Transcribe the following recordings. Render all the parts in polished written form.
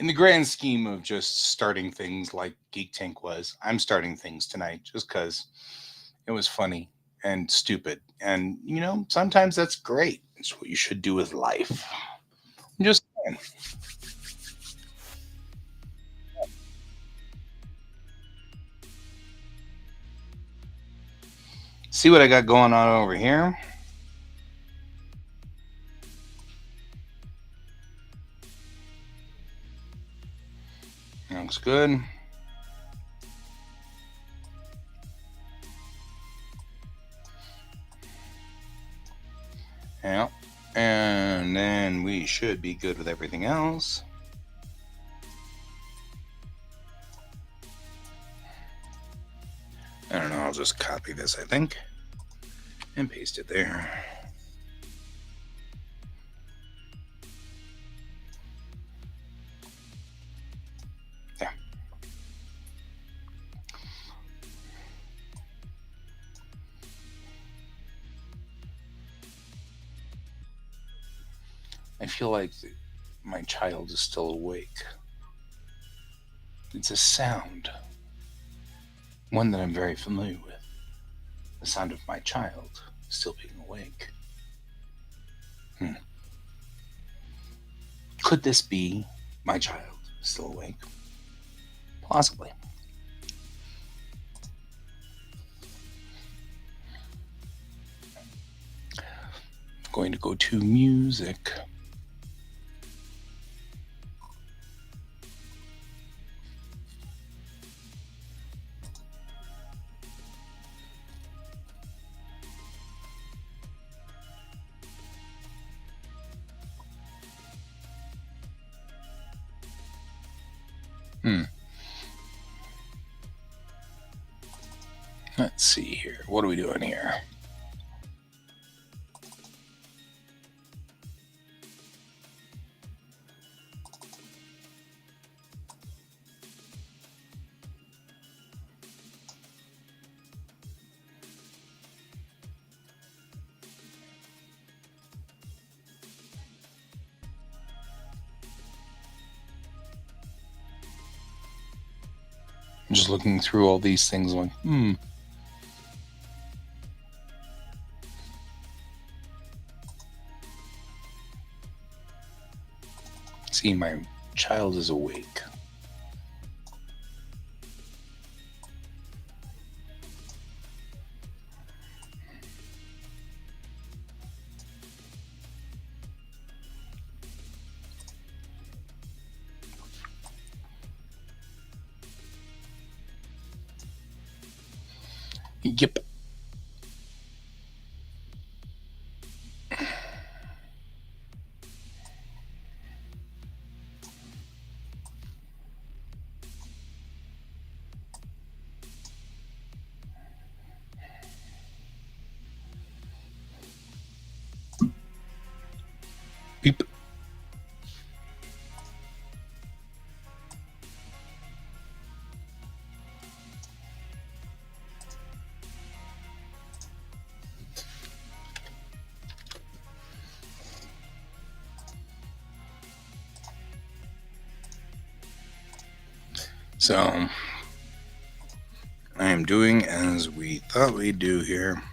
in the grand scheme of just starting things like Geek Tank was, I'm starting things tonight just because it was funny and stupid. And, sometimes that's great. It's what you should do with life. I'm just saying. See what I got going on over here? Looks good. Yeah. And then we should be good with everything else. I don't know, I'll just copy this, I think, and paste it there. Yeah. I feel like my child is still awake. It's a sound, one that I'm very familiar with. The sound of my child still being awake. Could this be my child still awake? Possibly. Going to go to music. Let's see here. What are we doing here? I'm just looking through all these things like, See, my child is awake. Yep. Beep. So, I am doing as we thought we'd do here.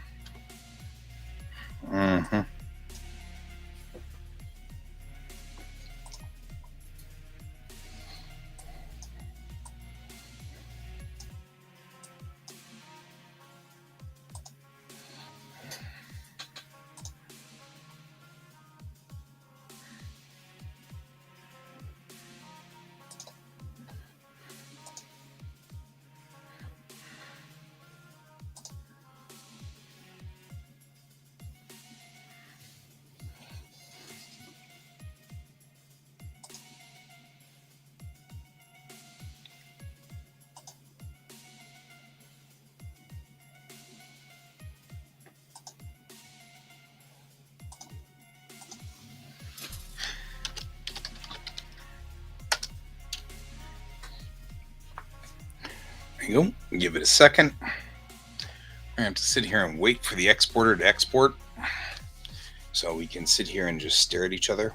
There you go. Give it a second. We're going to have to sit here and wait for the exporter to export so we can sit here and just stare at each other.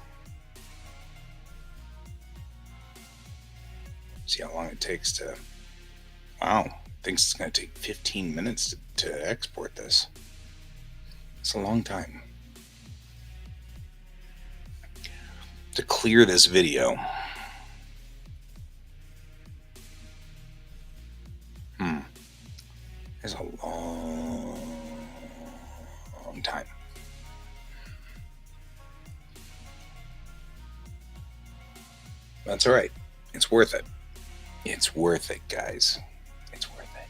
See how long it takes to. Wow, thinks it's going to take 15 minutes to export this. It's a long time. To clear this video. It's a long time. That's all right. It's worth it. It's worth it, guys. It's worth it.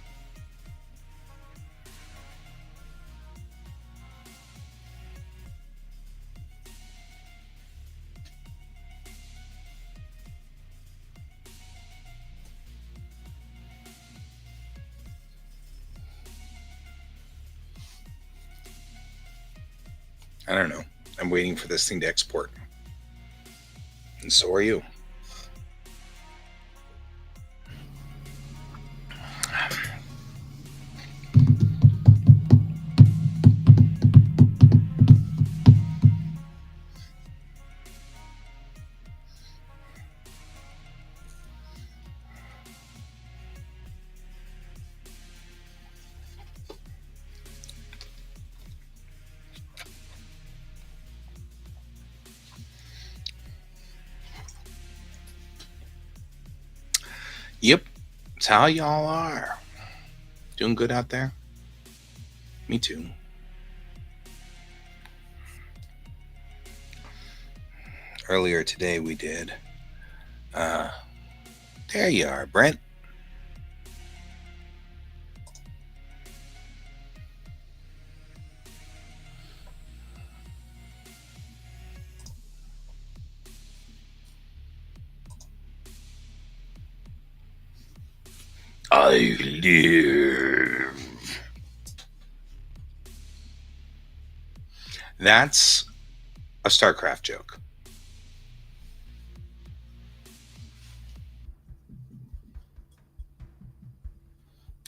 I don't know. I'm waiting for this thing to export. And so are you. Yep, it's how y'all are. Doing good out there? Me too. Earlier today we did. There you are, Brent. I live. That's a StarCraft joke.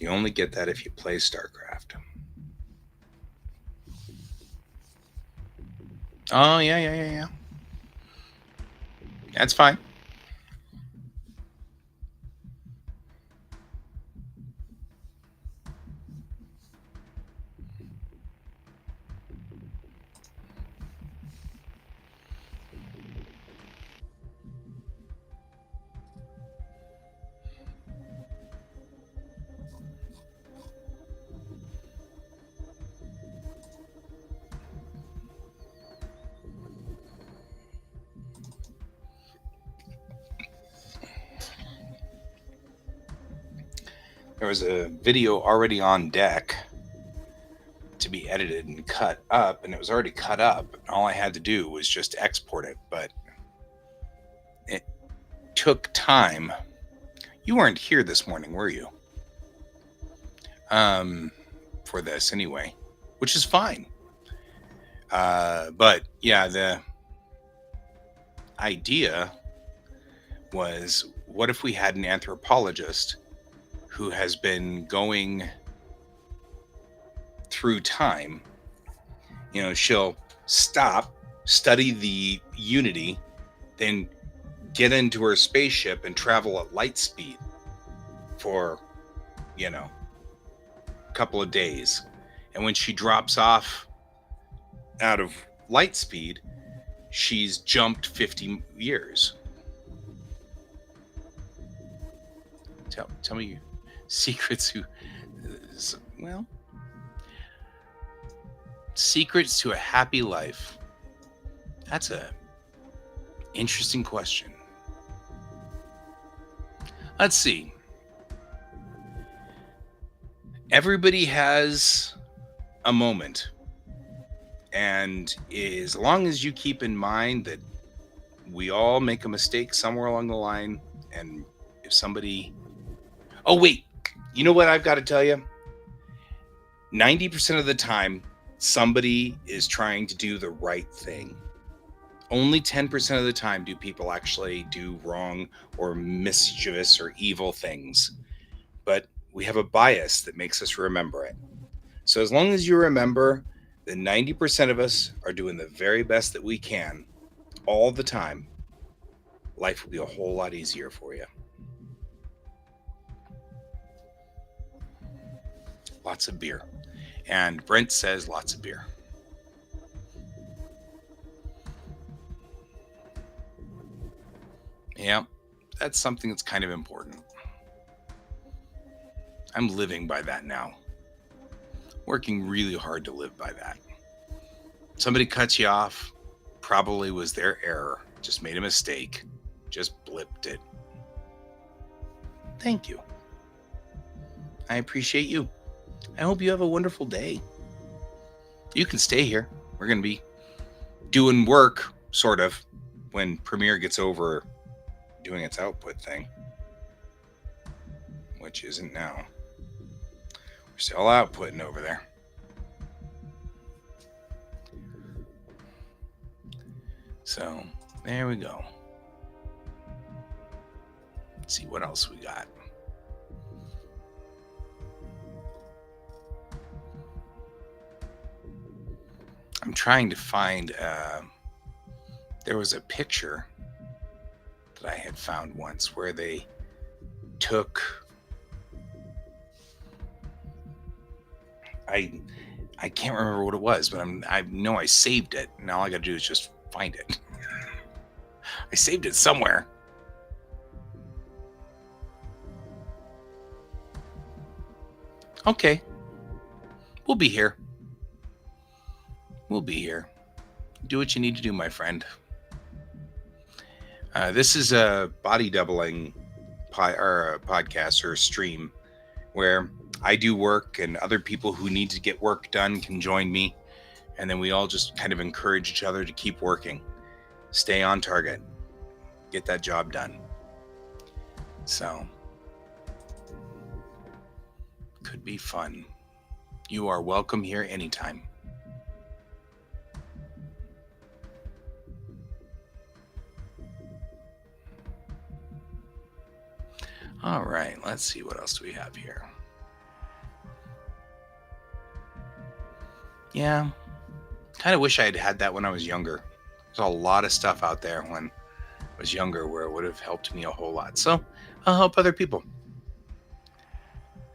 You only get that if you play StarCraft. Oh, yeah. That's fine. There was a video already on deck to be edited and cut up, and it was already cut up. All I had to do was just export it, but it took time. You weren't here this morning, were you? For this anyway, which is fine. But yeah, the idea was, what if we had an anthropologist who has been going through time? You know, she'll stop, study the unity, then get into her spaceship and travel at light speed for, a couple of days. And when she drops off out of light speed, she's jumped 50 years. Tell me secrets secrets to a happy life. That's a interesting question. Let's see. Everybody has a moment. And as long as you keep in mind that we all make a mistake somewhere along the line, and if somebody... Oh, wait. You know what I've got to tell you? 90% of the time, somebody is trying to do the right thing. Only 10% of the time do people actually do wrong or mischievous or evil things. But we have a bias that makes us remember it. So as long as you remember that 90% of us are doing the very best that we can all the time, life will be a whole lot easier for you. Lots of beer. And Brent says lots of beer. Yeah, that's something that's kind of important. I'm living by that now. Working really hard to live by that. Somebody cuts you off, probably was their error. Just made a mistake. Just blipped it. Thank you. I appreciate you. I hope you have a wonderful day. You can stay here. We're going to be doing work, sort of, when Premiere gets over doing its output thing, which isn't now. We're still outputting over there. So there we go. Let's see what else we got. I'm trying to find, there was a picture that I had found once where they took, I can't remember what it was, but I know I saved it. And all I got to do is just find it. I saved it somewhere. Okay. We'll be here. We'll be here. Do what you need to do, my friend. This is a body doubling podcast or stream where I do work and other people who need to get work done can join me. And then we all just kind of encourage each other to keep working. Stay on target. Get that job done. So, could be fun. You are welcome here anytime. All right, let's see what else do we have here. Yeah, kind of wish I had had that when I was younger. There's a lot of stuff out there when I was younger where it would have helped me a whole lot. So I'll help other people.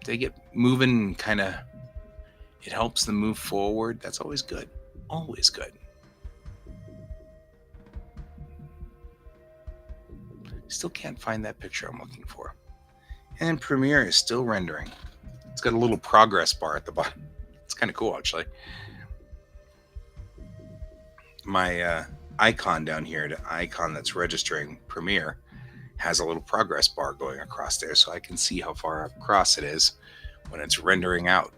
They get moving, kind of, it helps them move forward. That's always good. Always good. Still can't find that picture I'm looking for. And Premiere is still rendering. It's got a little progress bar at the bottom. It's kind of cool, actually. My icon down here, the icon that's registering Premiere, has a little progress bar going across there, so I can see how far across it is when it's rendering out.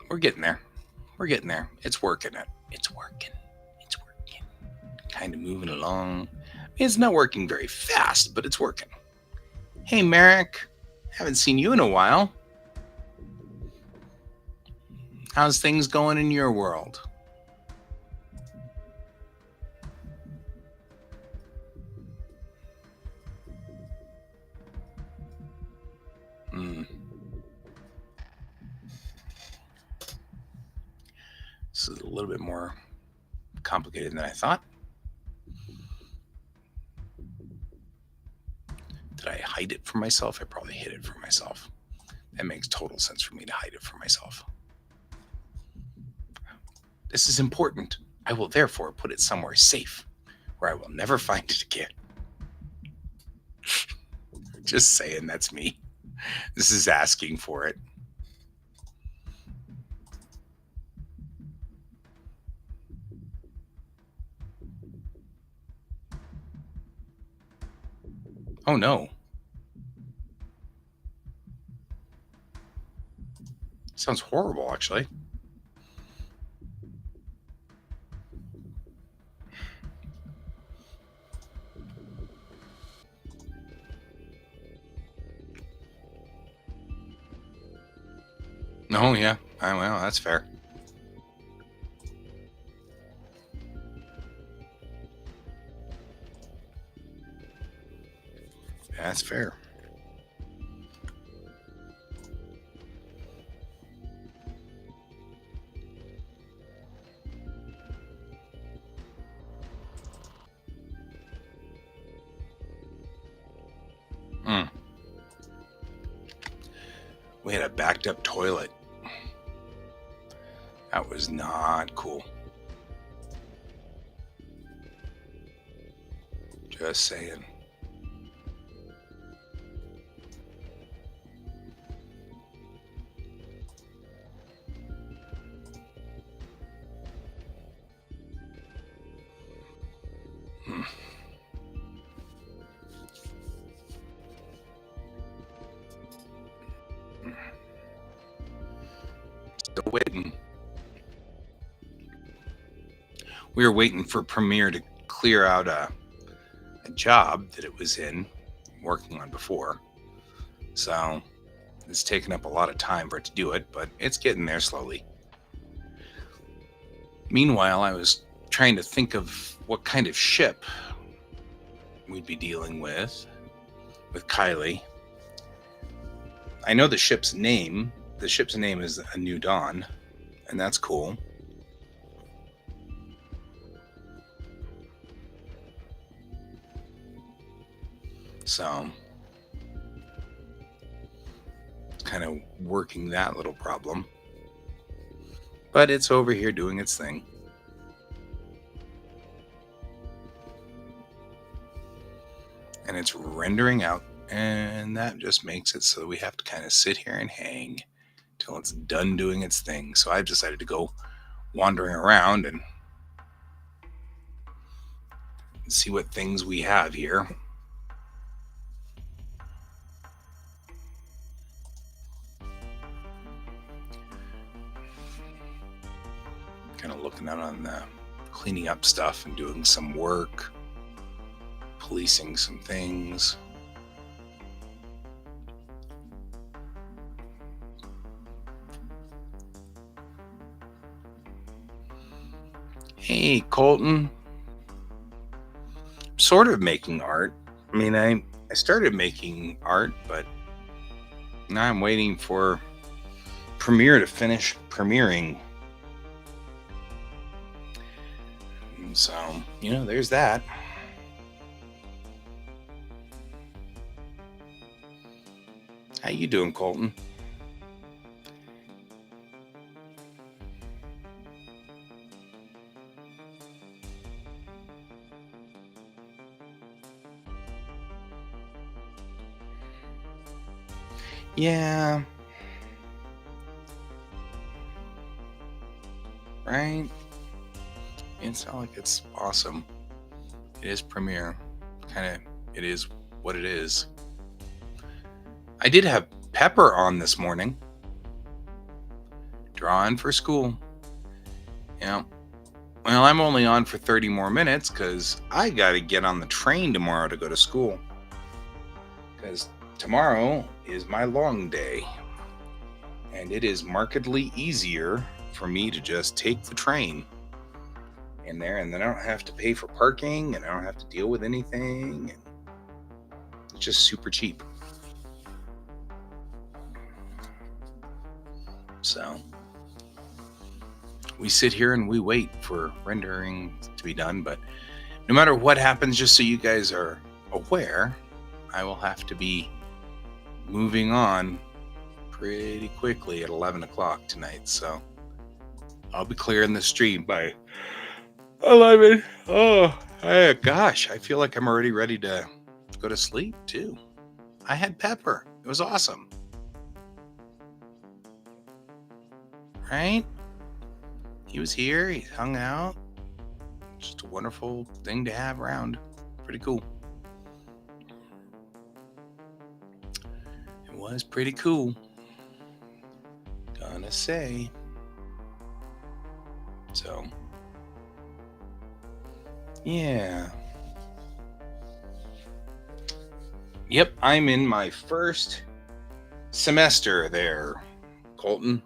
We're getting there. We're getting there. It's working. It's working. It's working. Kind of moving along. It's not working very fast, but it's working. Hey, Merrick. Haven't seen you in a while. How's things going in your world? This is a little bit more complicated than I thought. Did I hide it from myself? I probably hid it from myself. That makes total sense for me to hide it from myself. This is important. I will therefore put it somewhere safe where I will never find it again. Just saying, that's me. This is asking for it. Oh no. Sounds horrible, actually. Oh, yeah. Well, that's fair. That's fair. We had a backed up toilet. That was not cool. Just saying. Still waiting. We were waiting for Premiere to clear out a job that it was in, working on before. So it's taken up a lot of time for it to do it, but it's getting there slowly. Meanwhile, I was trying to think of what kind of ship we'd be dealing with Kylie. I know the ship's name. The ship's name is A New Dawn, and that's cool. So it's kind of working that little problem. But it's over here doing its thing. And it's rendering out, and that just makes it so we have to kind of sit here and hang till it's done doing its thing. So I've decided to go wandering around and see what things we have here. Kind of looking out on the cleaning up stuff and doing some work, policing some things. Hey, Colton. Sort of making art. I mean, I started making art, but now I'm waiting for Premiere to finish premiering. And so, there's that. How you doing, Colton? Yeah. Right? It's not like it's awesome. It is Premiere. It is what it is. I did have Pepper on this morning. Drawing for school. Yeah. Well, I'm only on for 30 more minutes because I got to get on the train tomorrow to go to school. Because tomorrow is my long day. And it is markedly easier for me to just take the train in there, and then I don't have to pay for parking, and I don't have to deal with anything. And it's just super cheap. So we sit here and we wait for rendering to be done. But no matter what happens, just so you guys are aware, I will have to be moving on pretty quickly at 11 o'clock tonight. So I'll be clearing the stream by 11. Oh, gosh, I feel like I'm already ready to go to sleep too. I had Pepper. It was awesome. Right? He was here. He hung out. Just a wonderful thing to have around. Pretty cool. It was pretty cool. Gonna say. So, yeah. Yep, I'm in my first semester there, Colton.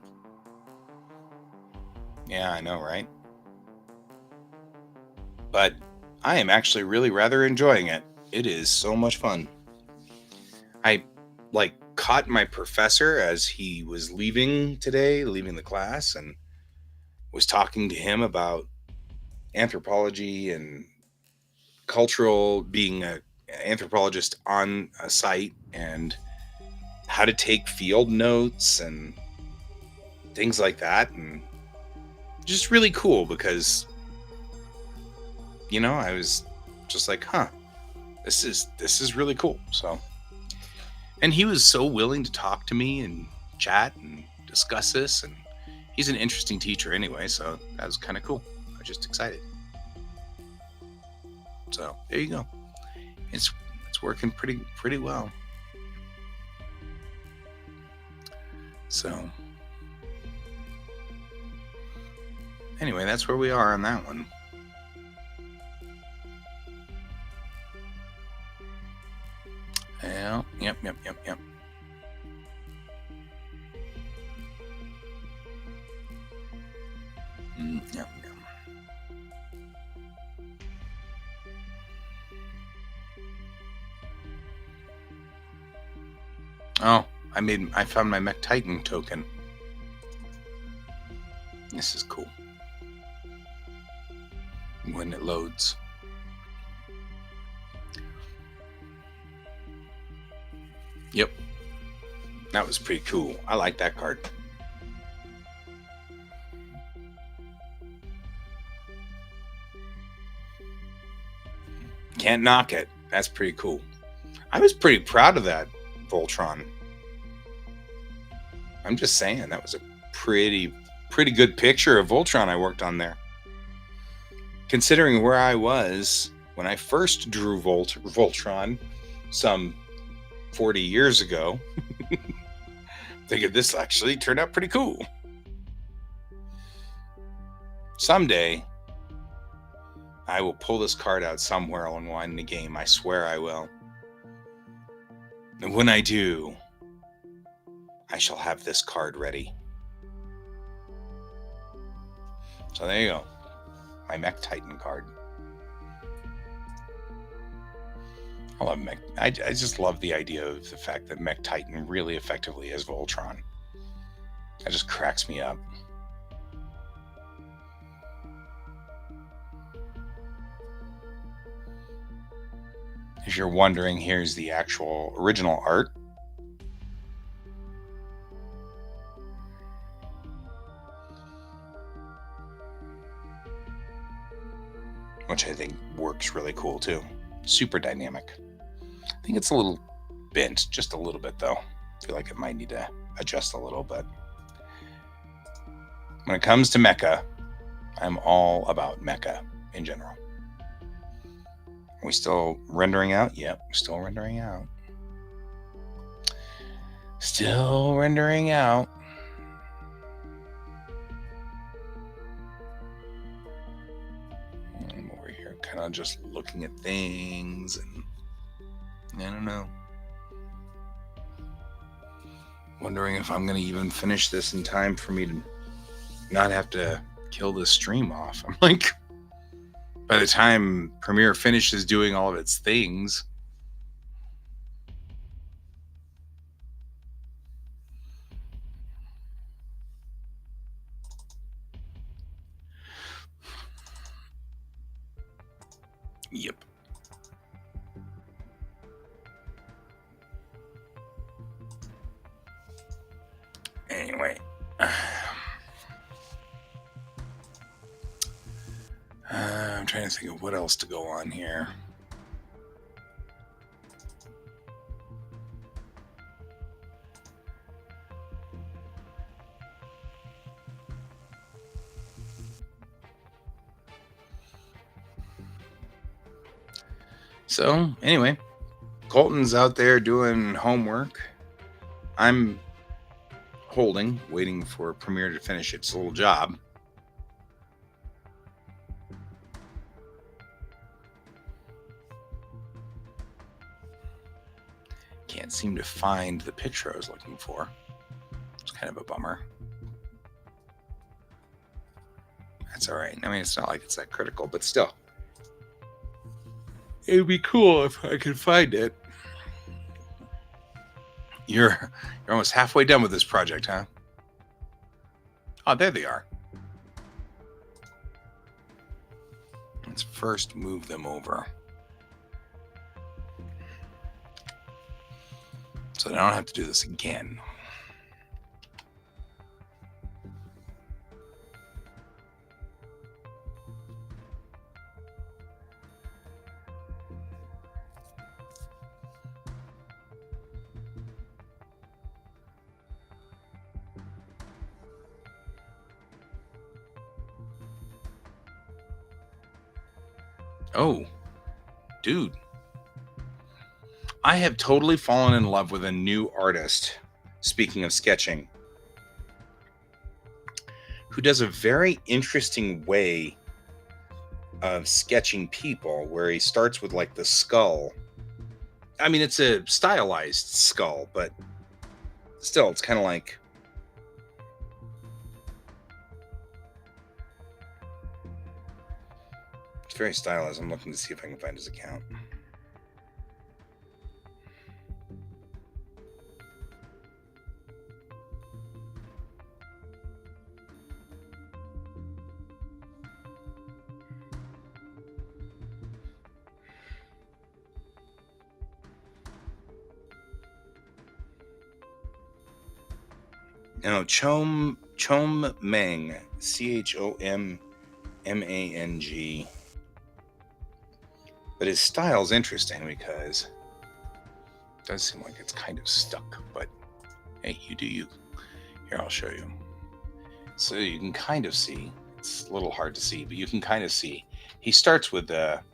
Yeah, I know, right? But I am actually really rather enjoying it. It is so much fun. I caught my professor as he was leaving the class, and was talking to him about anthropology and being an anthropologist on a site, and how to take field notes and things like that, and just really cool because I was just like, huh, this is really cool. So, and he was so willing to talk to me and chat and discuss this, and he's an interesting teacher anyway, so that was kind of cool. I was just excited. So there you go. It's working pretty well. So anyway, that's where we are on that one. Yeah, yep. Yep. Oh, I found my Mech Titan token. This is cool. When it loads. Yep. That was pretty cool. I like that card. Can't knock it. That's pretty cool. I was pretty proud of that Voltron. I'm just saying, that was a pretty good picture of Voltron I worked on there. Considering where I was when I first drew Voltron some 40 years ago, figured this actually turned out pretty cool. Someday, I will pull this card out somewhere along the game. I swear I will. And when I do, I shall have this card ready. So there you go. My Mech Titan card. I love Mech. I just love the idea of the fact that Mech Titan really effectively is Voltron. That just cracks me up. If you're wondering, here's the actual original art. Which I think works really cool too. Super dynamic. I think it's a little bent, just a little bit though. I feel like it might need to adjust a little, but when it comes to mecha, I'm all about mecha in general. Are we still rendering out? Yep, still rendering out. Still rendering out. I'm over here kind of just looking at things, and I don't know. Wondering if I'm going to even finish this in time for me to not have to kill this stream off. I'm like, by the time Premiere finishes doing all of its things, yep. Anyway, I'm trying to think of what else to go on here. So, anyway, Colton's out there doing homework. I'm waiting for Premiere to finish its little job. Can't seem to find the picture I was looking for. It's kind of a bummer. That's all right. I mean, it's not like it's that critical, but still. It'd be cool if I could find it. You're almost halfway done with this project, huh? Oh, there they are. Let's first move them over. so I don't have to do this again. Oh, dude. I have totally fallen in love with a new artist, speaking of sketching, who does a very interesting way of sketching people where he starts with like the skull. I mean, it's a stylized skull, but still, it's kind of like. It's very stylized. I'm looking to see if I can find his account. No, Chom Mang, CHOMMANG. But his style's interesting because it does seem like it's kind of stuck. But hey, you do you. Here, I'll show you. So you can kind of see. It's a little hard to see, but you can kind of see. He starts with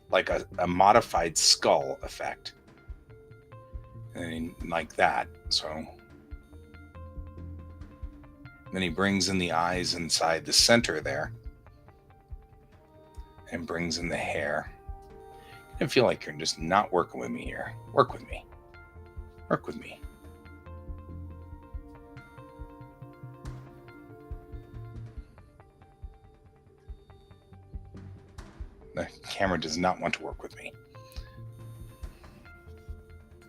like a modified skull effect, and like that. So then he brings in the eyes inside the center there, and brings in the hair. I feel like you're just not working with me here. Work with me. Work with me. The camera does not want to work with me.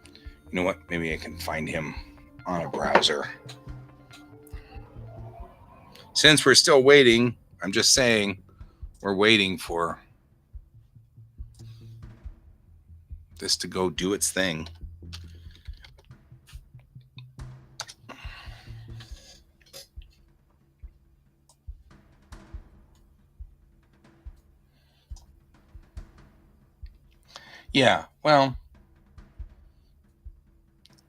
You know what? Maybe I can find him on a browser. Since we're still waiting, I'm just saying we're waiting for this to go do its thing. Yeah, well,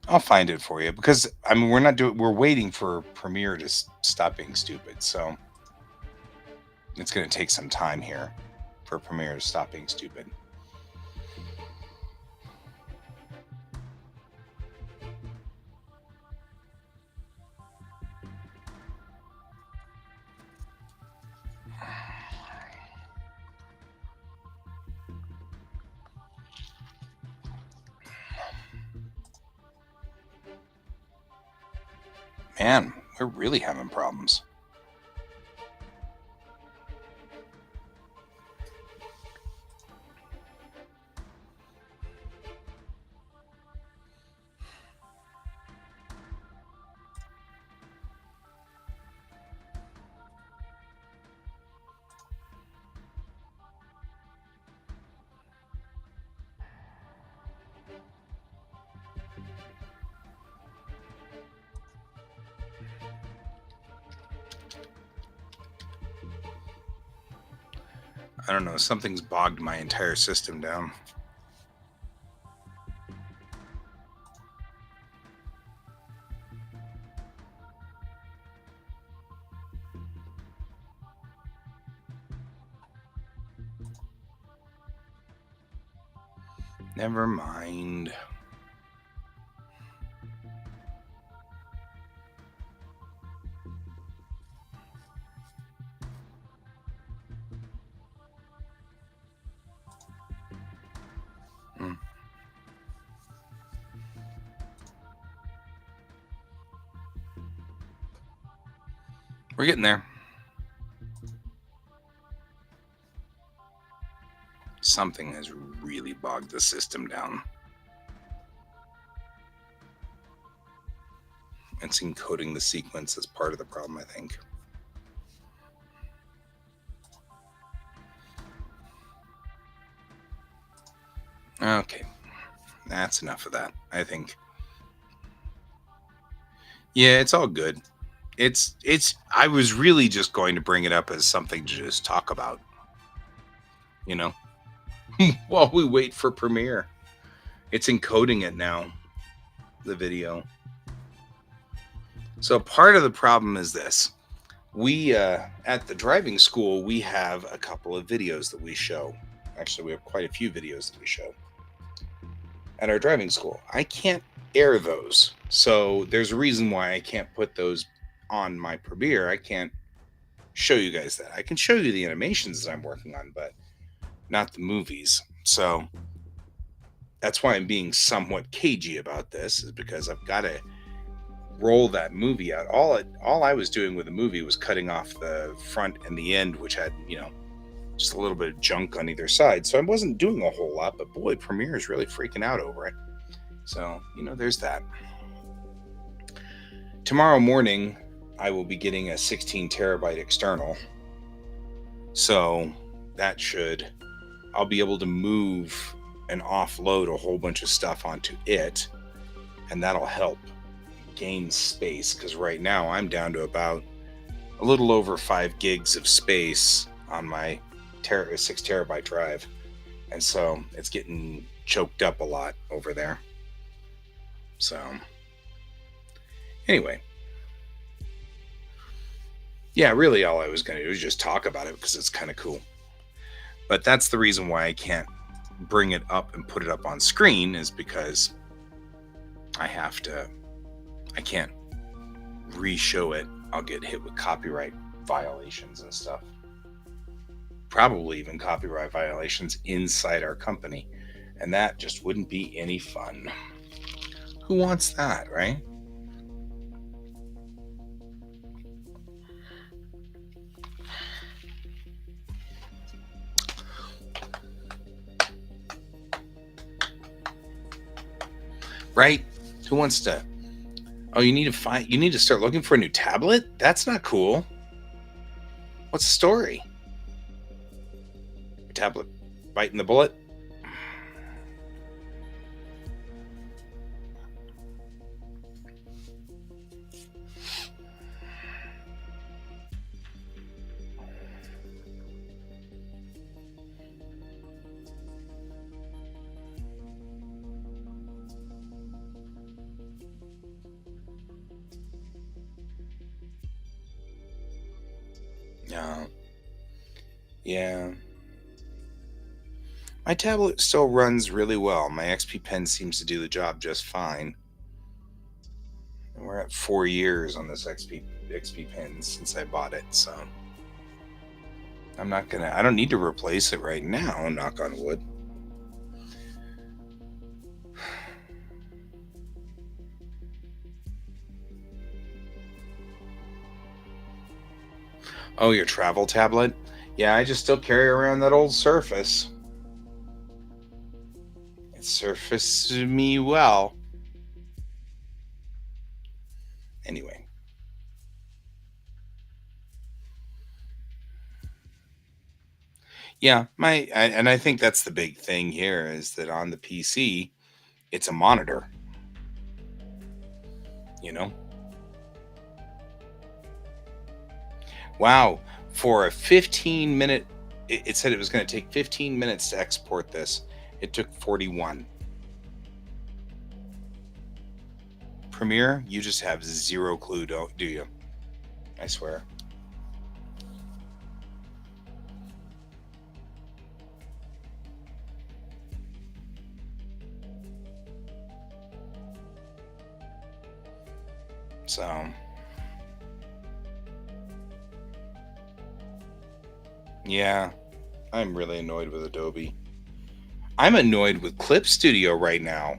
I'll find it for you because I mean we're waiting for Premiere to stop being stupid. So it's going to take some time here for Premiere to stop being stupid. Man, we're really having problems. I don't know, something's bogged my entire system down. Never mind. We're getting there. Something has really bogged the system down. It's encoding the sequence as part of the problem, I think. Okay, that's enough of that, I think. Yeah, it's all good. It's I was really just going to bring it up as something to just talk about, you know, while we wait for Premiere. It's encoding it now, the video. So part of the problem is this. We at the driving school, we have a couple of videos that we show. Actually, we have quite a few videos that we show at our driving school. I can't air those. So there's a reason why I can't put those on my Premiere. I can't show you guys that. I can show you the animations that I'm working on, but not the movies. So that's why I'm being somewhat cagey about this, is because I've got to roll that movie out. All I was doing with the movie was cutting off the front and the end, which had, just a little bit of junk on either side. So I wasn't doing a whole lot, but boy, Premiere is really freaking out over it. So, there's that. Tomorrow morning, I will be getting a 16 terabyte external. So I'll be able to move and offload a whole bunch of stuff onto it, and that'll help gain space, because right now I'm down to about a little over 5 gigs of space on my 6 terabyte drive, and so it's getting choked up a lot over there. So anyway, yeah, really all I was going to do is just talk about it because it's kind of cool. But that's the reason why I can't bring it up and put it up on screen, is because I can't re-show it. I'll get hit with copyright violations and stuff. Probably even copyright violations inside our company. And that just wouldn't be any fun. Who wants that, right? Right? Who wants to? Oh, you need to start looking for a new tablet? That's not cool. What's the story? Your tablet biting the bullet? No. Yeah. My tablet still runs really well. My XP Pen seems to do the job just fine. And we're at 4 years on this XP Pen since I bought it, so I don't need to replace it right now, knock on wood. Oh, your travel tablet? Yeah, I just still carry around that old Surface. It surfaced me well. Anyway. Yeah, and I think that's the big thing here, is that on the PC, it's a monitor. Wow, for a 15-minute, it said it was going to take 15 minutes to export this. It took 41. Premiere, you just have zero clue, do you? I swear. So, yeah, I'm really annoyed with Adobe. I'm annoyed with Clip Studio right now,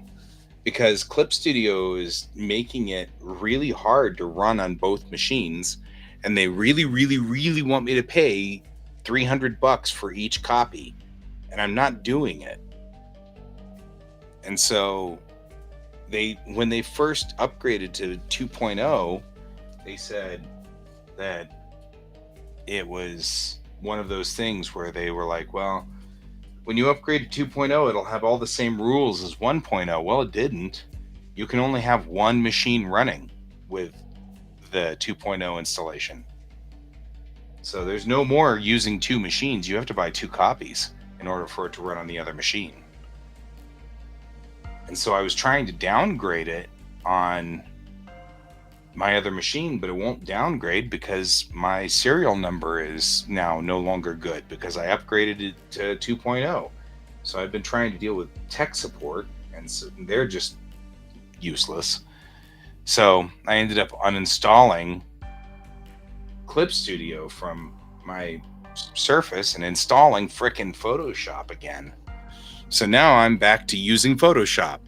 because Clip Studio is making it really hard to run on both machines, and they really, really, really want me to pay $300 for each copy, and I'm not doing it. And so when they first upgraded to 2.0, they said that it was one of those things where they were like, well, when you upgrade to 2.0, it'll have all the same rules as 1.0. Well, it didn't. You can only have one machine running with the 2.0 installation. So there's no more using two machines. You have to buy two copies in order for it to run on the other machine. And so I was trying to downgrade it on my other machine, but it won't downgrade because my serial number is now no longer good because I upgraded it to 2.0. So I've been trying to deal with tech support, and so they're just useless. So I ended up uninstalling Clip Studio from my Surface and installing frickin' Photoshop again. So now I'm back to using Photoshop.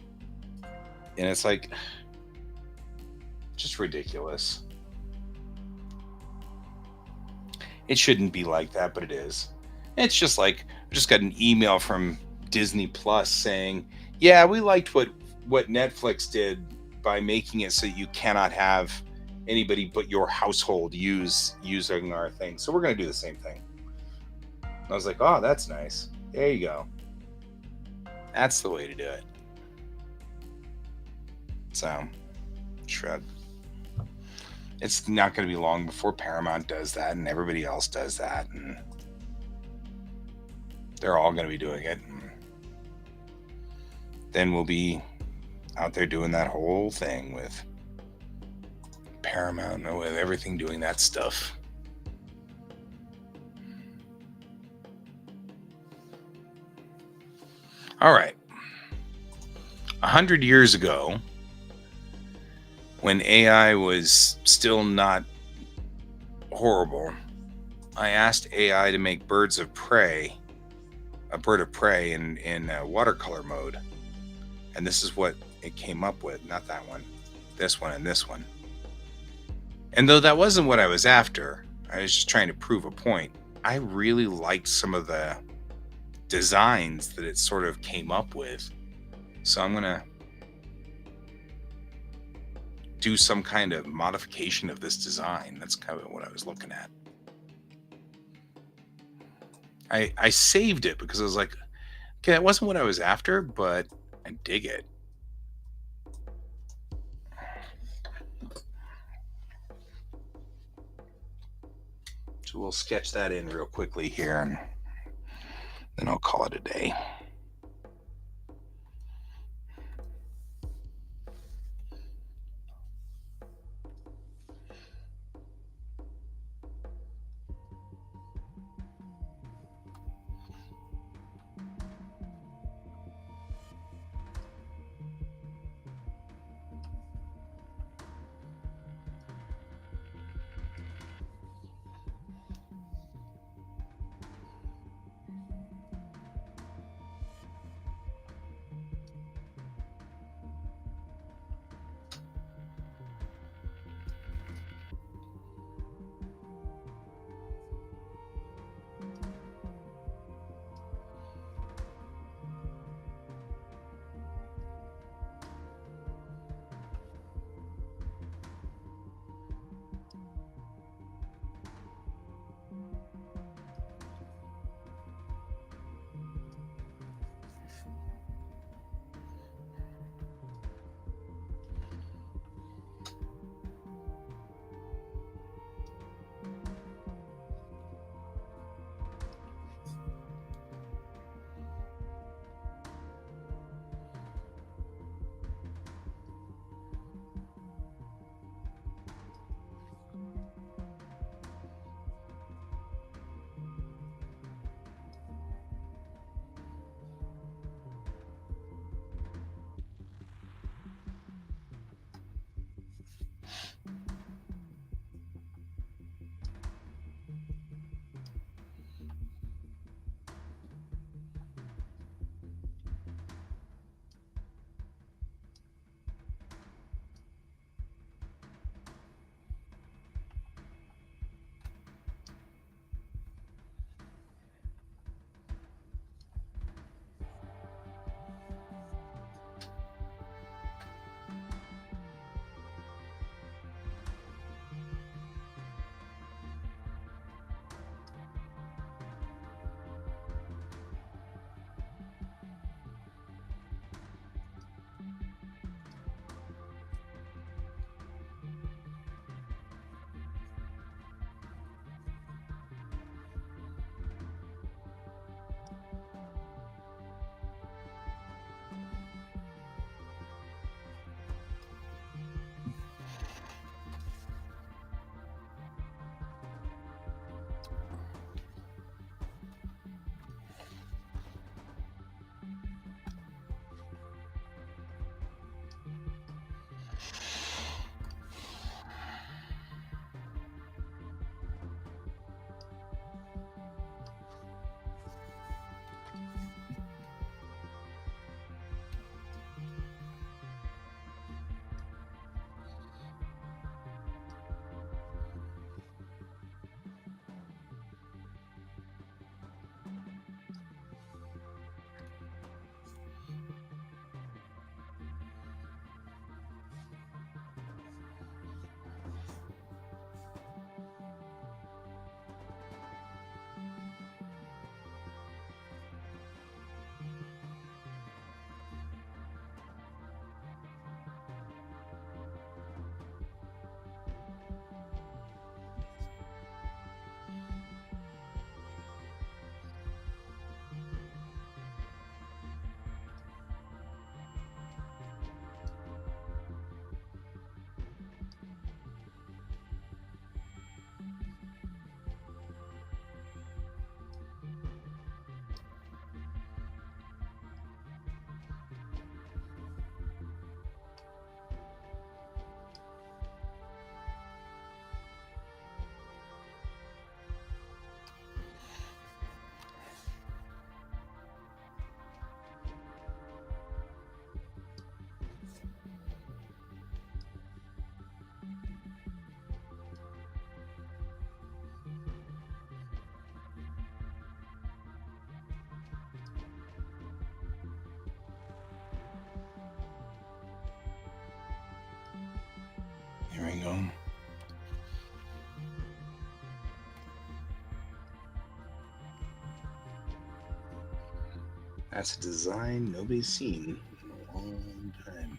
And it's like, just ridiculous. It shouldn't be like that, but it is. It's just like, I just got an email from Disney Plus saying, yeah, we liked what Netflix did by making it so you cannot have anybody but your household using our thing. So we're going to do the same thing. I was like, oh, that's nice. There you go. That's the way to do it. So, shrug. It's not going to be long before Paramount does that and everybody else does that. And they're all going to be doing it. And then we'll be out there doing that whole thing with Paramount and with everything doing that stuff. All right. 100 years ago, when AI was still not horrible, I asked AI to make a bird of prey in watercolor mode. And this is what it came up with. Not that one. This one and this one. And though that wasn't what I was after, I was just trying to prove a point. I really liked some of the designs that it sort of came up with. So I'm going to do some kind of modification of this design. That's kind of what I was looking at. I saved it because I was like, okay, that wasn't what I was after, but I dig it. So we'll sketch that in real quickly here, and then I'll call it a day. go. That's a design nobody's seen in a long time.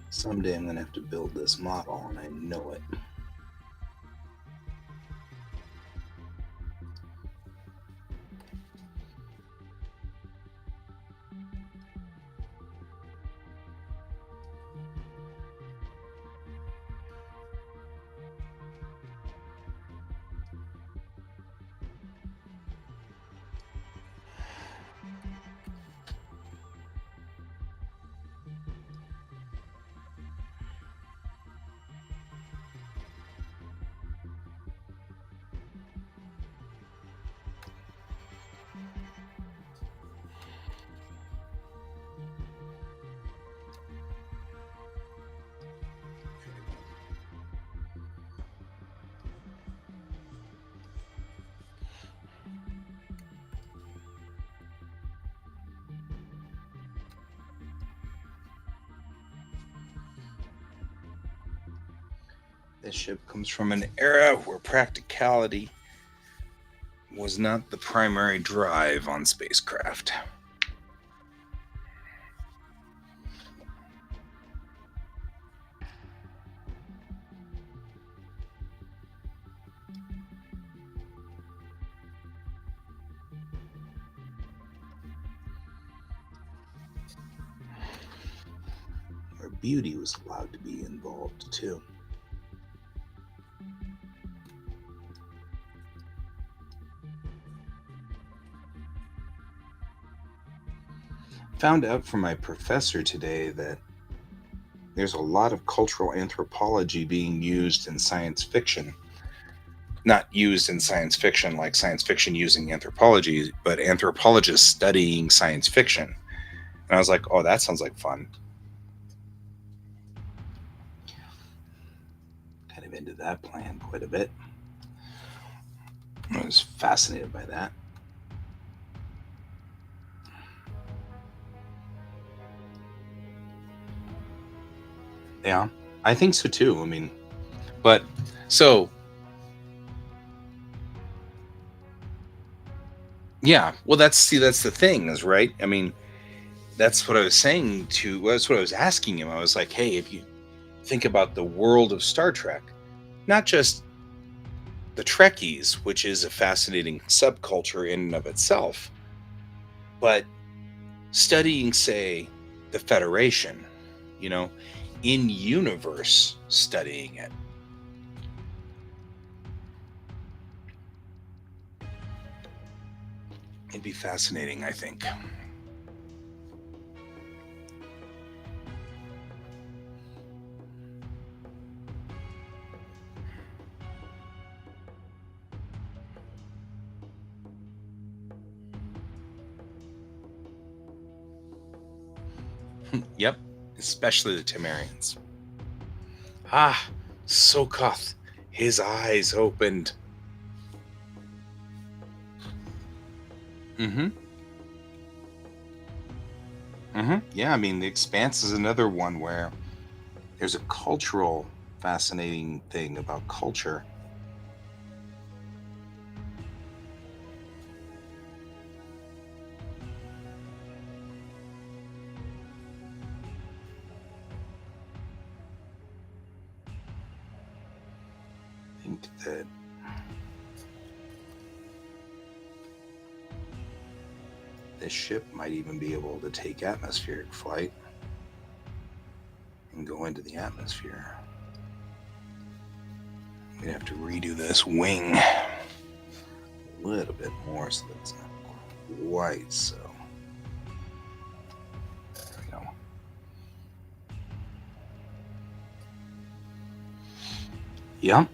Someday I'm going to have to build this model, and I know it. This ship comes from an era where practicality was not the primary drive on spacecraft. Where beauty was allowed to be involved too. Found out from my professor today that there's a lot of cultural anthropology being used in science fiction. Not used in science fiction like science fiction using anthropology, but anthropologists studying science fiction. And I was like, oh, that sounds like fun. Kind of into that plan quite a bit. I was fascinated by that. Yeah, I think so too. I mean, but so yeah, well, that's the thing, is right. I mean, that's what I was saying to. That's what I was asking him. I was like, hey, if you think about the world of Star Trek, not just the Trekkies, which is a fascinating subculture in and of itself, but studying, say, the Federation, you know, in universe studying it. It'd be fascinating, I think. Yep, especially the Temerians. Ah, Sokoth, his eyes opened. Mm-hmm. Mm-hmm. Yeah, I mean, The Expanse is another one where there's a cultural fascinating thing about culture. I think that this ship might even be able to take atmospheric flight and go into the atmosphere. We'd have to redo this wing a little bit more so that's not quite so. There we go. Yep.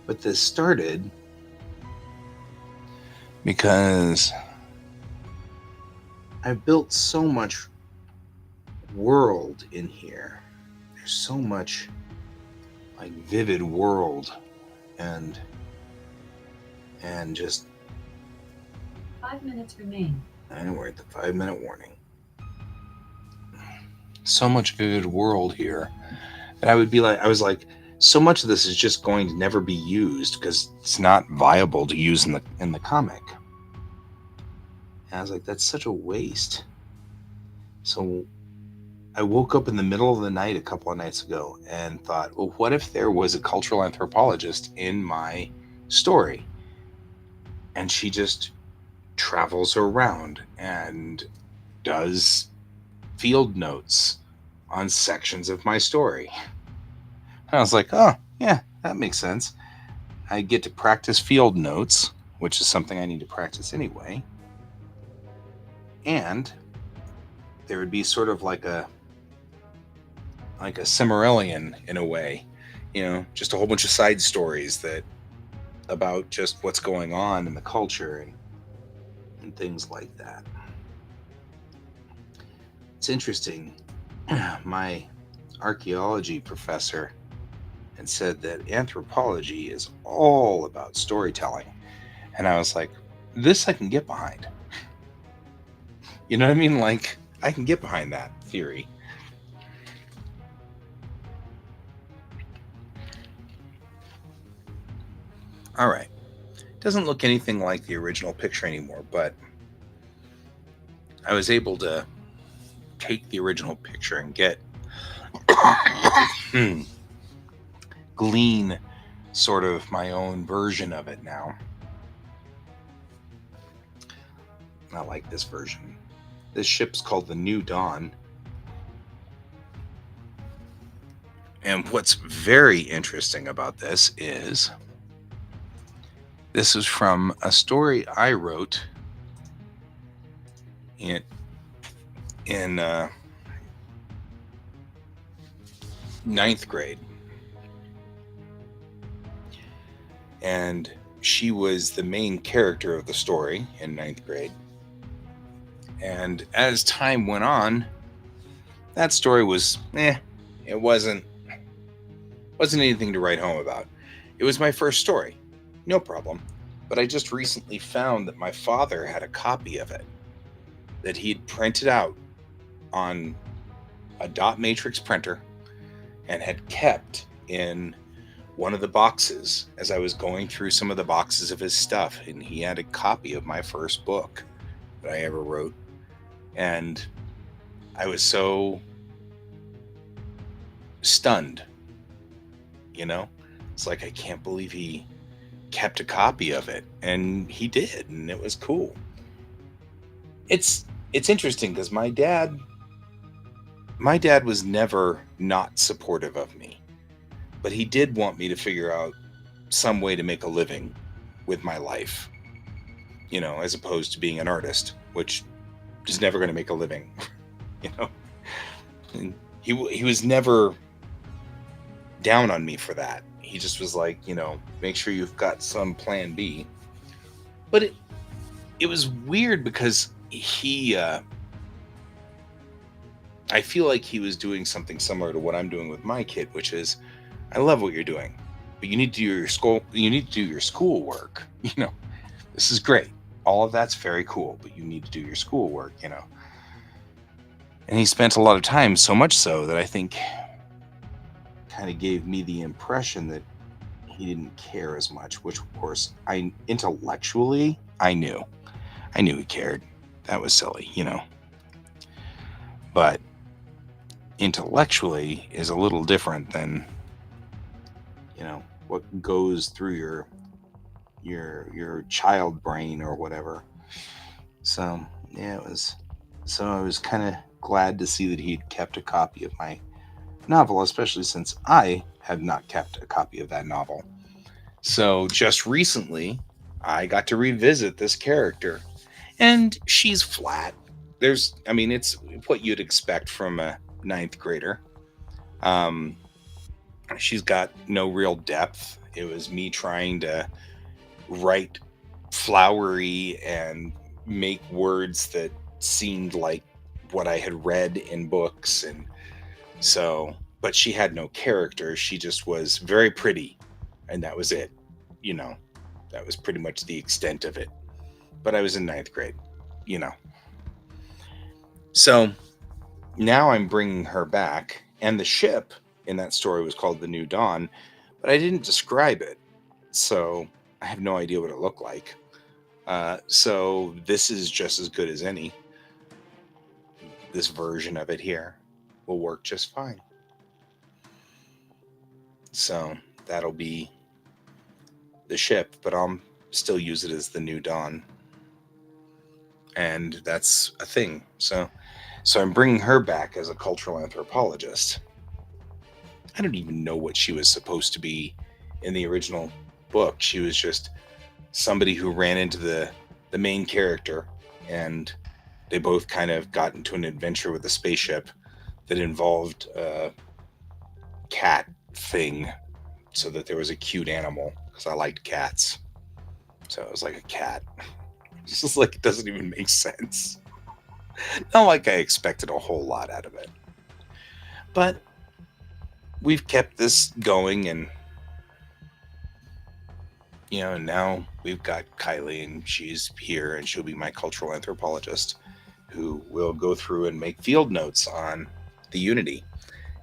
But this started because I've built so much world in here. There's so much like vivid world and just 5 minutes remain. and we're at the 5 minute warning. So much vivid world here that I was like, so much of this is just going to never be used because it's not viable to use in the comic. And I was like, that's such a waste. So I woke up in the middle of the night a couple of nights ago and thought, well, what if there was a cultural anthropologist in my story? And she just travels around and does field notes on sections of my story. And I was like, oh, yeah, that makes sense. I get to practice field notes, which is something I need to practice anyway. And there would be sort of like a Cimmerillion in a way, just a whole bunch of side stories that about just what's going on in the culture and things like that. It's interesting. My archaeology professor had said that anthropology is all about storytelling. And I was like, this I can get behind. You know what I mean? Like, I can get behind that theory. All right. Doesn't look anything like the original picture anymore, but I was able to take the original picture and get glean sort of my own version of it now. I like this version. This ship's called the New Dawn. And what's very interesting about this is from a story I wrote in ninth grade. And she was the main character of the story in ninth grade. And as time went on, that story was it wasn't anything to write home about. It was my first story, no problem. But I just recently found that my father had a copy of it that he'd printed out on a dot matrix printer and had kept in one of the boxes as I was going through some of the boxes of his stuff. And he had a copy of my first book that I ever wrote. And I was so stunned, It's like, I can't believe he kept a copy of it. And he did, and it was cool. It's interesting because my dad was never not supportive of me, but he did want me to figure out some way to make a living with my life, as opposed to being an artist, which is never going to make a living, And he was never down on me for that. He just was like, make sure you've got some plan B. But it was weird because I feel like he was doing something similar to what I'm doing with my kid, which is, I love what you're doing, but you need to do your school. You need to do your schoolwork. This is great. All of that's very cool, but you need to do your schoolwork. And he spent a lot of time, so much so that I think kind of gave me the impression that he didn't care as much. Which, of course, intellectually I knew he cared. That was silly, But intellectually is a little different than what goes through your child brain or whatever. So yeah, it was. So I was kind of glad to see that he'd kept a copy of my novel, especially since I had not kept a copy of that novel. So just recently, I got to revisit this character, and she's flat. I mean, it's what you'd expect from a ninth grader. Um, she's got no real depth. It was me trying to write flowery and make words that seemed like what I had read in books. And so, but she had no character. She just was very pretty, and that was it. You know, that was pretty much the extent of it. But I was in ninth grade, you know. So now I'm bringing her back, and the ship in that story was called the New Dawn, but I didn't describe it. So I have no idea what it looked like. So this is just as good as any. This version of it here will work just fine. So that'll be the ship, but I'll still use it as the New Dawn. And that's a thing. So I'm bringing her back as a cultural anthropologist. I don't even know what she was supposed to be in the original book. She was just somebody who ran into the main character, and they both kind of got into an adventure with a spaceship that involved a cat thing, so that there was a cute animal because I liked cats. So it was like a cat. It's just like it doesn't even make sense. Not like I expected a whole lot out of it. But we've kept this going, and now we've got Kylie, and she's here, and she'll be my cultural anthropologist who will go through and make field notes on the Unity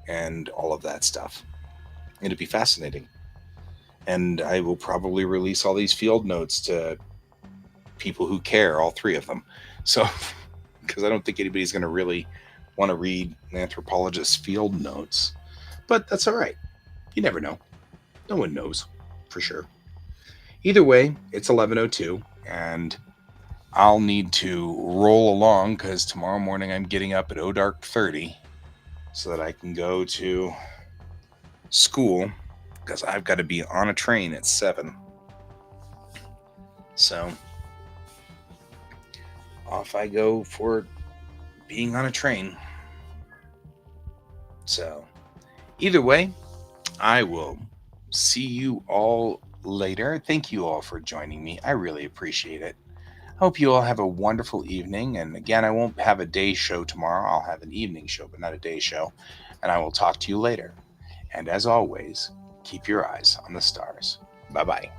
and all of that stuff. It'll be fascinating. And I will probably release all these field notes to people who care, all three of them. So, because I don't think anybody's going to really want to read an anthropologist's field notes. But that's all right. You never know. No one knows for sure. Either way, it's 11:02, and I'll need to roll along because tomorrow morning I'm getting up at dark 30 so that I can go to school because I've got to be on a train at 7. So off I go for being on a train. So either way, I will see you all later. Thank you all for joining me. I really appreciate it. Hope you all have a wonderful evening. And again, I won't have a day show tomorrow. I'll have an evening show, but not a day show. And I will talk to you later. And as always, keep your eyes on the stars. Bye bye.